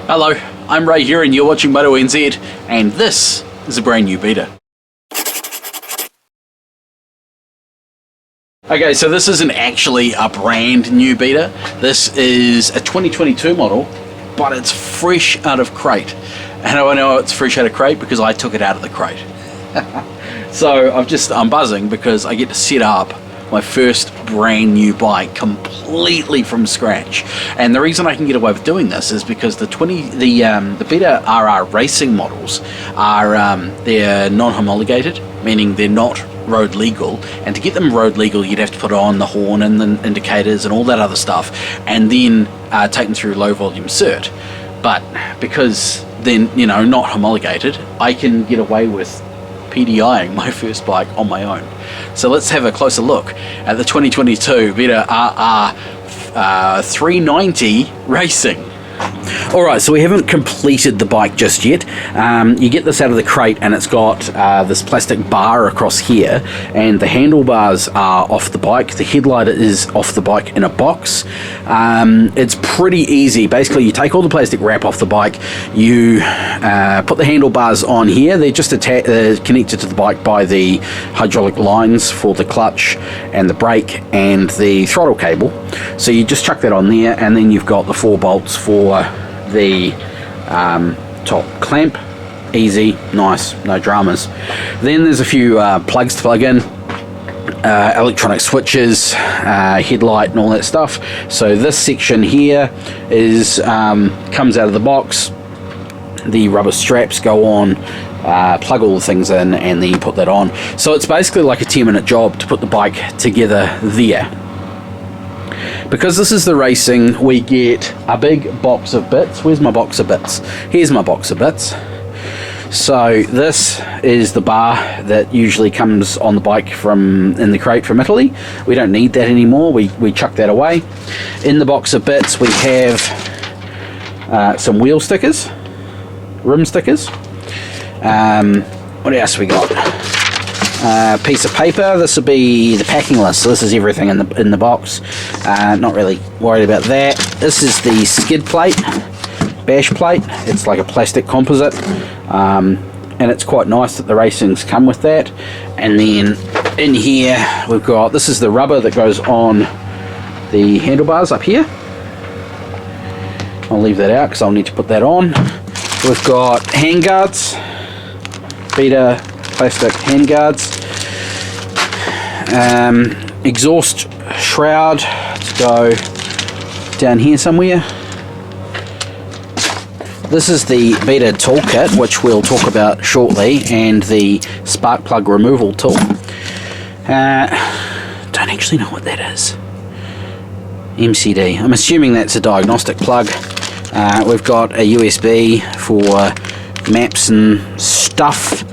Hello, I'm Ray here and you're watching Moto NZ, and this is a brand new Beta. Okay, so this isn't actually a brand new Beta. This is a 2022 model, but it's fresh out of crate. And I know it's fresh out of crate because I took it out of the crate. So I'm buzzing because I get to set up my first brand new bike completely from scratch. And the reason I can get away with doing this is because the Beta RR Racing models are they're non-homologated, meaning they're not road legal, and to get them road legal you'd have to put on the horn and the indicators and all that other stuff, and then take them through low volume cert. But because they're not homologated, I can get away with PDIing my first bike on my own. So let's have a closer look at the 2022 Beta RR390 Racing. Alright, so we haven't completed the bike just yet. You get this out of the crate and it's got this plastic bar across here, and the handlebars are off the bike. The headlight is off the bike in a box. It's pretty easy. Basically, you take all the plastic wrap off the bike, you put the handlebars on here. They're just connected to the bike by the hydraulic lines for the clutch and the brake and the throttle cable. So you just chuck that on there, and then you've got the 4 bolts for the top clamp. Easy, nice, no dramas. Then there's a few plugs to plug in, electronic switches, headlight and all that stuff. So this section here is comes out of the box. The rubber straps go on, plug all the things in, and then you put that on. So it's basically like a 10-minute job to put the bike together there. Because this is the Racing, we get a big box of bits. Where's my box of bits? Here's my box of bits. So this is the bar that usually comes on the bike in the crate from Italy. We don't need that anymore. We chuck that away. In the box of bits we have some wheel stickers, rim stickers. What else we got? Piece of paper. This will be the packing list. So this is everything in the box. Not really worried about that. This is the skid plate, bash plate. It's like a plastic composite, and it's quite nice that the Racings come with that. And then in here we've got, this is the rubber that goes on the handlebars up here. I'll leave that out because I'll need to put that on. We've got handguards, Beta plastic handguards, exhaust shroud to go down here somewhere. This is the Beta toolkit, which we'll talk about shortly, and the spark plug removal tool. Don't actually know what that is. MCD. I'm assuming that's a diagnostic plug. We've got a USB for maps and stuff.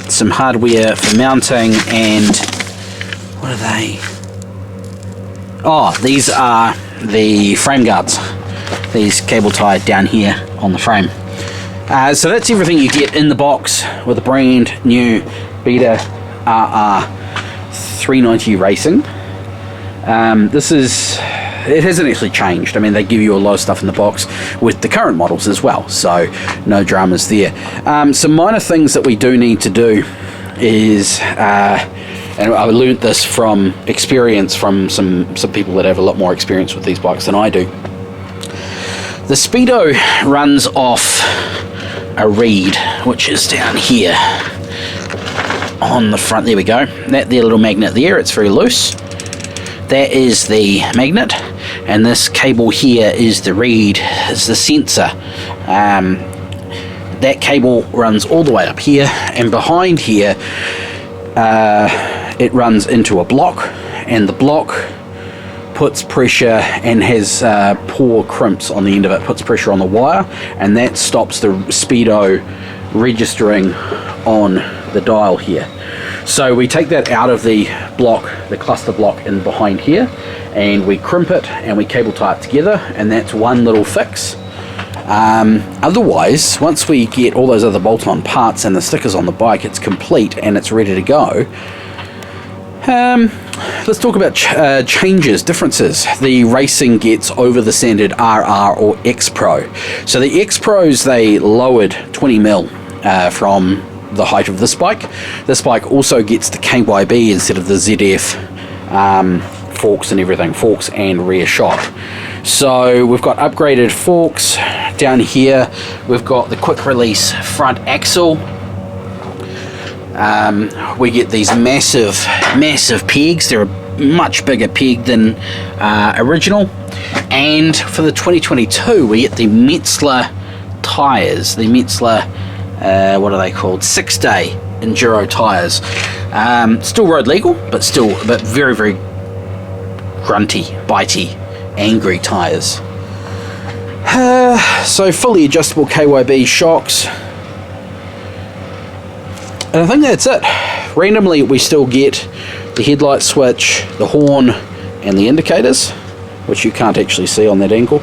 Some hardware for mounting, and what are they? Oh, these are the frame guards. These cable tied down here on the frame. So that's everything you get in the box with a brand new Beta RR390 Racing. It hasn't actually changed. I mean, they give you a lot of stuff in the box with the current models as well, so no dramas there. Some minor things that we do need to do is, and I learned this from experience from some people that have a lot more experience with these bikes than I do. The speedo runs off a reed, which is down here on the front. There we go. That there little magnet there, it's very loose. That is the magnet, and this cable here is the reed, is the sensor. That cable runs all the way up here, and behind here it runs into a block, and the block puts pressure and has pore crimps on the end of it, puts pressure on the wire, and that stops the speedo registering on the dial here. So we take that out of the block, the cluster block in behind here, and we crimp it and we cable tie it together, and that's one little fix. Otherwise, once we get all those other bolt-on parts and the stickers on the bike, it's complete and it's ready to go. Let's talk about changes, differences. The Racing gets over the standard RR or X Pro. So the X Pros, they lowered 20mm from the height of this bike. This bike also gets the KYB instead of the ZF forks and everything, forks and rear shock. So we've got upgraded forks down here. We've got the quick release front axle. We get these massive pegs. They're a much bigger peg than original. And for the 2022, we get the Metzler tyres. The Metzler, what are they called? 6-day enduro tyres. Still road legal, but very, very grunty, bitey, angry tyres. So fully adjustable KYB shocks. And I think that's it. Randomly, we still get the headlight switch, the horn, and the indicators, which you can't actually see on that angle.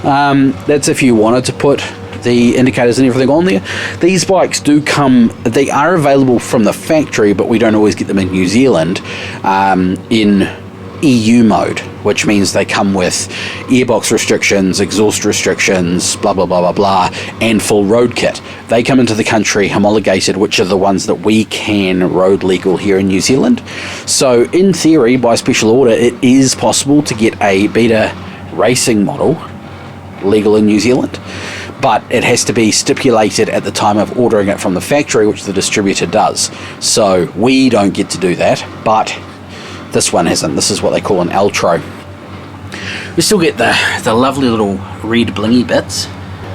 That's if you wanted to put the indicators and everything on there. These bikes do come, they are available from the factory, but we don't always get them in New Zealand in EU mode, which means they come with airbox restrictions, exhaust restrictions, blah blah blah blah blah, and full road kit. They come into the country homologated, which are the ones that we can road legal here in New Zealand. So in theory, by special order, it is possible to get a Beta Racing model legal in New Zealand, but it has to be stipulated at the time of ordering it from the factory, which the distributor does. So we don't get to do that, but this one hasn't. This is what they call an Altro. We still get the lovely little red blingy bits.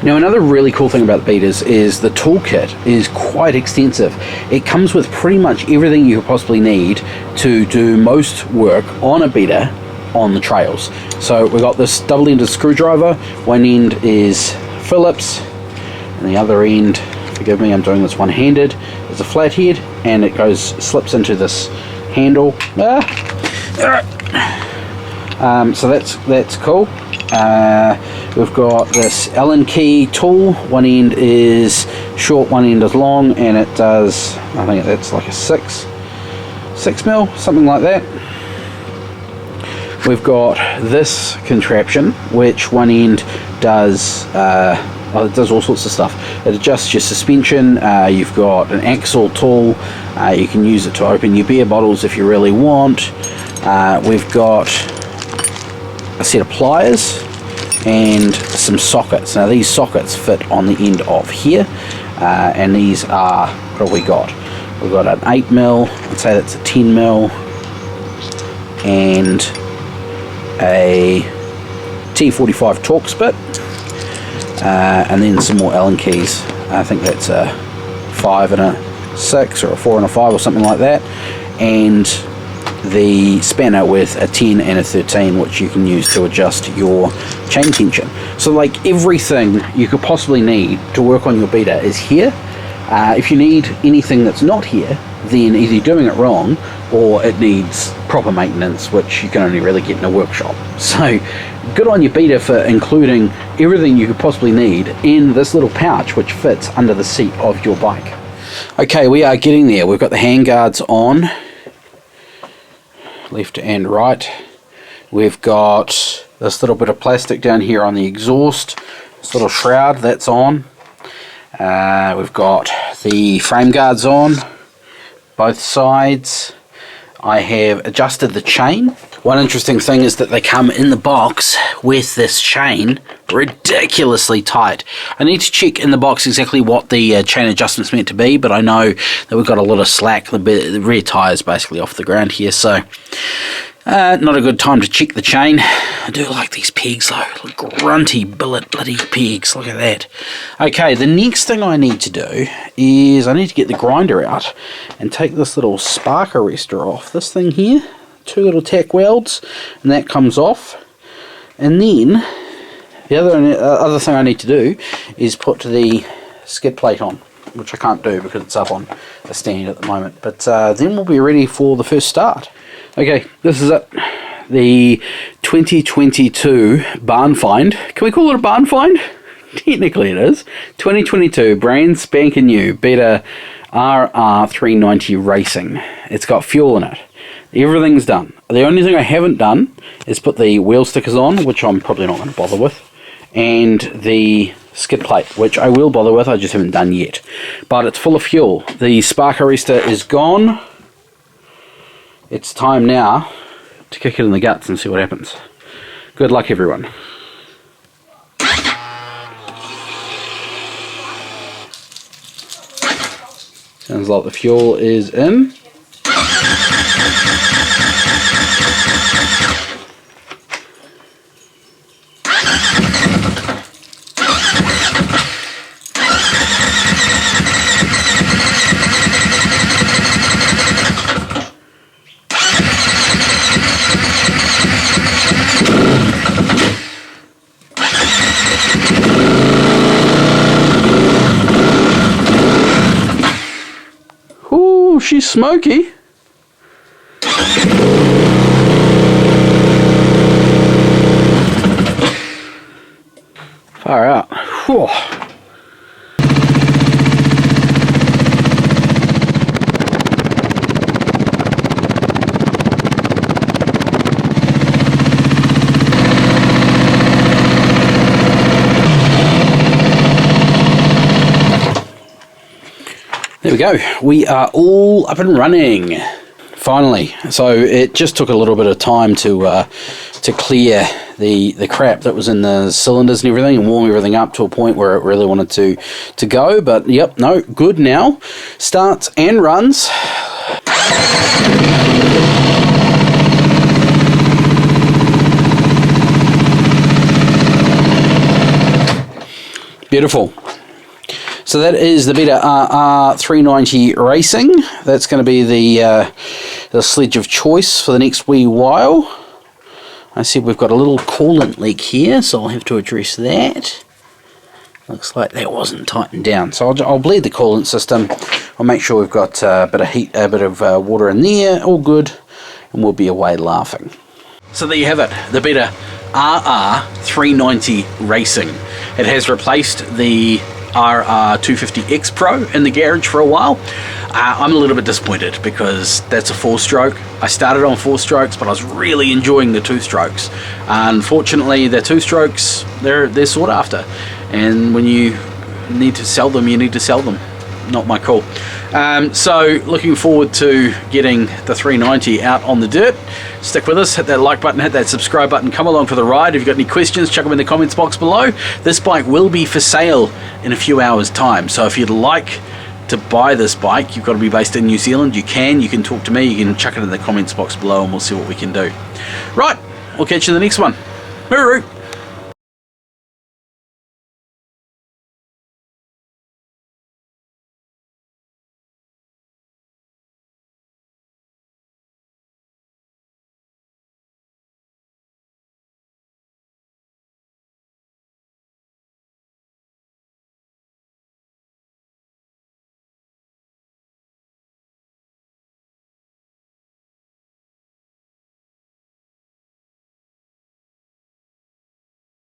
Now another really cool thing about the Betas is the toolkit is quite extensive. It comes with pretty much everything you could possibly need to do most work on a Beta on the trails. So we've got this double-ended screwdriver. One end is Phillips and the other end, forgive me, I'm doing this one-handed, is a flathead, and it slips into this handle. So that's cool. We've got this Allen key tool. One end is short, one end is long, and it does, I think that's like a 6mm, something like that. We've got this contraption, which one end does it does all sorts of stuff. It adjusts your suspension. You've got an axle tool. You can use it to open your beer bottles if you really want. We've got a set of pliers and some sockets. Now these sockets fit on the end of here, and these are, what have we got? We've got an 8mm, I'd say that's a 10mm, and a T45 Torx bit. And then some more Allen keys. I think that's a 5 and a 6 or a 4 and a 5 or something like that, and the spanner with a 10 and a 13, which you can use to adjust your chain tension. So like everything you could possibly need to work on your Beta is here. If you need anything that's not here, then either you're doing it wrong or it needs proper maintenance, which you can only really get in a workshop. So good on your Beta for including everything you could possibly need in this little pouch which fits under the seat of your bike. Okay, we are getting there. We've got the handguards on, left and right. We've got this little bit of plastic down here on the exhaust, this little shroud, that's on. We've got the frame guards on both sides. I have adjusted the chain. One interesting thing is that they come in the box with this chain ridiculously tight. I need to check in the box exactly what the chain adjustment's meant to be, but I know that we've got a lot of slack. The rear tyre's basically off the ground here, so not a good time to check the chain. I do like these pegs though, like grunty billet bloody pegs, look at that. Okay, the next thing I need to do is I need to get the grinder out and take this little spark arrestor off. This thing here, 2 little tack welds, and that comes off. And then the other thing I need to do is put the skid plate on, which I can't do because it's up on a stand at the moment. But then we'll be ready for the first start. Okay, this is it. The 2022 barn find. Can we call it a barn find? Technically it is. 2022 brand spanking new Beta RR390 Racing. It's got fuel in it. Everything's done. The only thing I haven't done is put the wheel stickers on, which I'm probably not going to bother with, and the skid plate, which I will bother with, I just haven't done yet. But it's full of fuel. The spark arrestor is gone. It's time now to kick it in the guts and see what happens. Good luck, everyone. Sounds like the fuel is in. Ooh, she's smoky. Far out. Whew. There we go. We are all up and running. Finally. So it just took a little bit of time to clear the crap that was in the cylinders and everything, and warm everything up to a point where it really wanted to go. But yep, no, good now. Starts and runs. Beautiful. So that is the Beta RR390 Racing. That's going to be the sledge of choice for the next wee while. I see we've got a little coolant leak here, so I'll have to address that. Looks like that wasn't tightened down. So I'll bleed the coolant system. I'll make sure we've got a bit of heat, a bit of water in there, all good, and we'll be away laughing. So there you have it, the Beta RR390 Racing. It has replaced the RR250X Pro in the garage for a while. I'm a little bit disappointed because that's a 4-stroke. I started on 4 strokes, but I was really enjoying the 2 strokes. Unfortunately, the 2 strokes, they're sought after, and when you need to sell them, you need to sell them. Not my call. So looking forward to getting the 390 out on the dirt. Stick with us, hit that like button, hit that subscribe button, come along for the ride. If you've got any questions, chuck them in the comments box below. This bike will be for sale in a few hours time, so if you'd like to buy this bike, you've got to be based in New Zealand. You can talk to me, you can chuck it in the comments box below, and we'll see what we can do. Right, we'll catch you in the next one. Hooroo!